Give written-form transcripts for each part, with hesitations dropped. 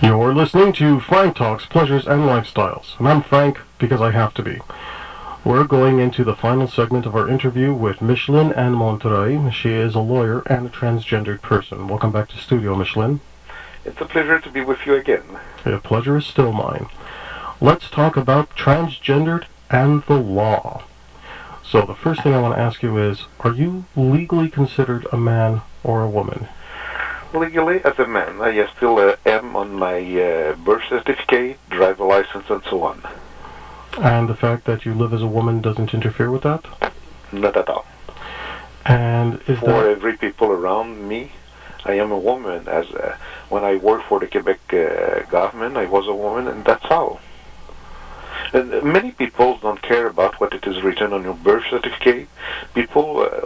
You're listening to Frank Talks Pleasures and Lifestyles, and I'm Frank because I have to be. We're going into the final segment of our interview with Micheline Anne Montreuil. She is a lawyer and a transgendered person. Welcome back to studio, Micheline. It's a pleasure to be with you again. The pleasure is still mine. Let's talk about transgendered and the law. So the first thing I want to ask you is, are you legally considered a man or a woman? Legally, as a man, I still am on my birth certificate, driver license, and so on. And the fact that you live as a woman doesn't interfere with that? Not at all. And is For every people around me, I am a woman. As when I worked for the Quebec government, I was a woman, and that's all. And many people don't care about what it is written on your birth certificate.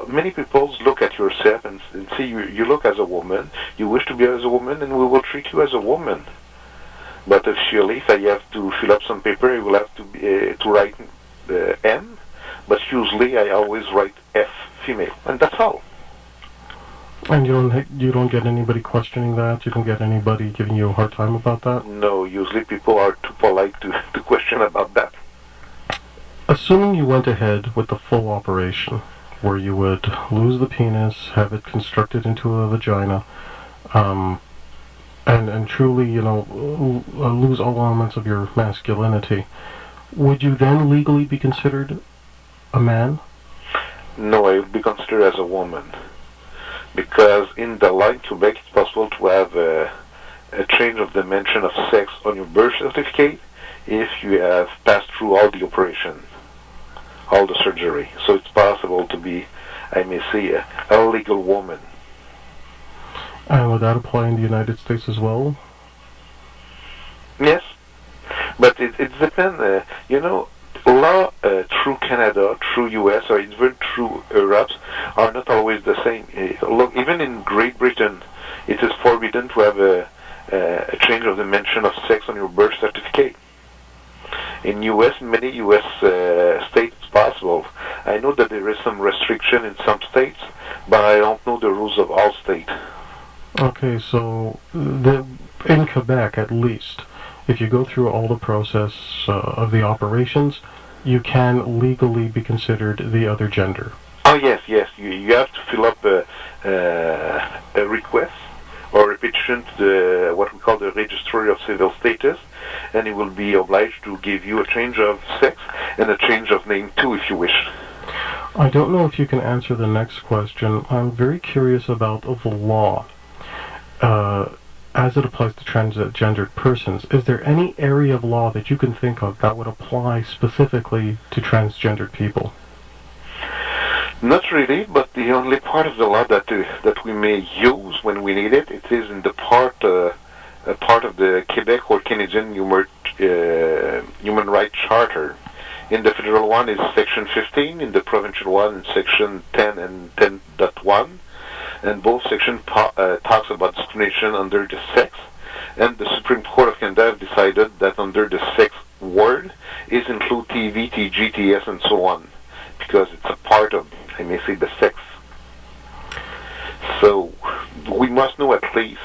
Many people look at yourself and see you look as a woman. You wish to be as a woman, and we will treat you as a woman. But if I have to fill up some paper, I will have to write M. But usually, I always write F, female, and that's all. And you don't get anybody questioning that? You don't get anybody giving you a hard time about that? No, usually people are too polite to question about that. Assuming you went ahead with the full operation, where you would lose the penis, have it constructed into a vagina, and truly, lose all elements of your masculinity, would you then legally be considered a man? No, I would be considered as a woman. Because in the law in Quebec, it's possible to have a change of the mention of sex on your birth certificate if you have passed through all the operation, all the surgery. So it's possible to be, I may say, a legal woman. And would that apply in the United States as well? Yes, but it depends. Law through Canada, through US, or even through Europe are not always the same. Look, even in Great Britain, it is forbidden to have a change of the mention of sex on your birth certificate. In US, many US states it's possible. I know that there is some restriction in some states, but I don't know the rules of all states. Okay, so in Quebec at least, if you go through all the process of the operations, you can legally be considered the other gender. Oh yes. You have to fill up a request or a petition to what we call the Registry of Civil Status, and it will be obliged to give you a change of sex and a change of name too, if you wish. I don't know if you can answer the next question. I'm very curious about the law. As it applies to transgendered persons, is there any area of law that you can think of that would apply specifically to transgendered people? Not really, but the only part of the law that we may use when we need it, it is in the part of the Quebec or Canadian Human Rights Charter. In the federal one is Section 15, in the provincial one is Section 10 and 10.1. And both sections talks about discrimination under the sex, and the Supreme Court of Canada have decided that under the sex word is include TV, TG, TS, and so on, because it's a part of, I may say, the sex. So we must know at least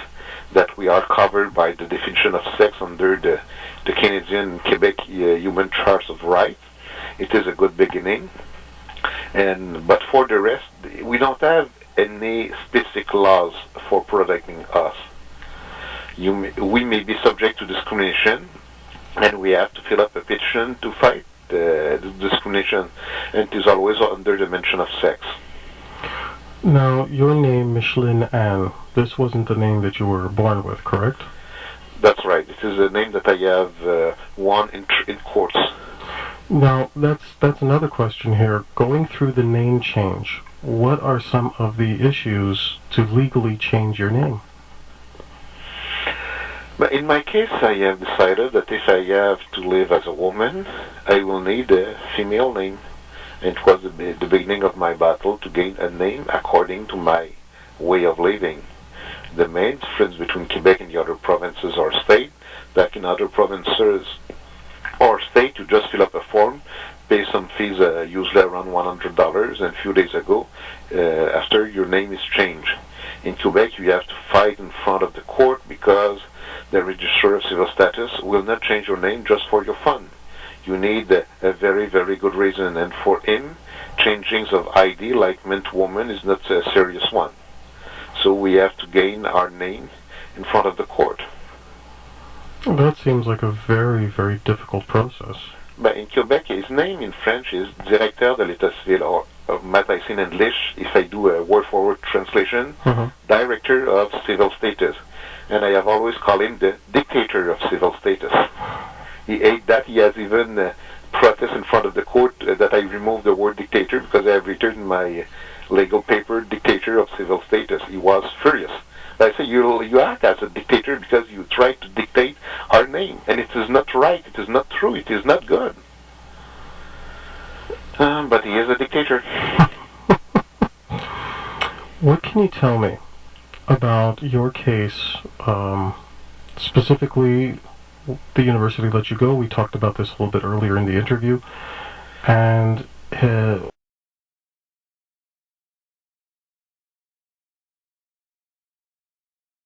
that we are covered by the definition of sex under the Canadian and Quebec Human Charter of Rights. It is a good beginning, but for the rest, we don't have any specific laws for protecting us. We may be subject to discrimination, and we have to fill up a petition to fight the discrimination, and it is always under the mention of sex. Now, your name, Micheline Anne, this wasn't the name that you were born with, correct? That's right. It is a name that I have won in courts. Now, that's another question here. Going through the name change, what are some of the issues to legally change your name? But in my case, I have decided that if I have to live as a woman, I will need a female name. And it was the beginning of my battle to gain a name according to my way of living. The main difference between Quebec and the other provinces or states, that in other provinces or states, you just fill up a form, pay some fees, usually around $100, and a few days ago, after your name is changed. In Quebec, you have to fight in front of the court because the Registrar of civil status will not change your name just for your fun. You need a very, very good reason. And for him, changing of ID like man to woman is not a serious one. So we have to gain our name in front of the court. That seems like a very, very difficult process. But in Quebec, his name in French is Directeur de l'État Civil, or might I say in English, if I do a word-for-word translation, Director of Civil Status. And I have always called him the Dictator of Civil Status. He ate that. He has even protest in front of the court that I remove the word dictator because I have written in my legal paper, Dictator of Civil Status. He was furious. But I say, you act as a dictator because you try to dictate our name. And it is not right. It is not true. It is not good. But he is a dictator. What can you tell me about your case, specifically the university let you go? We talked about this a little bit earlier in the interview. And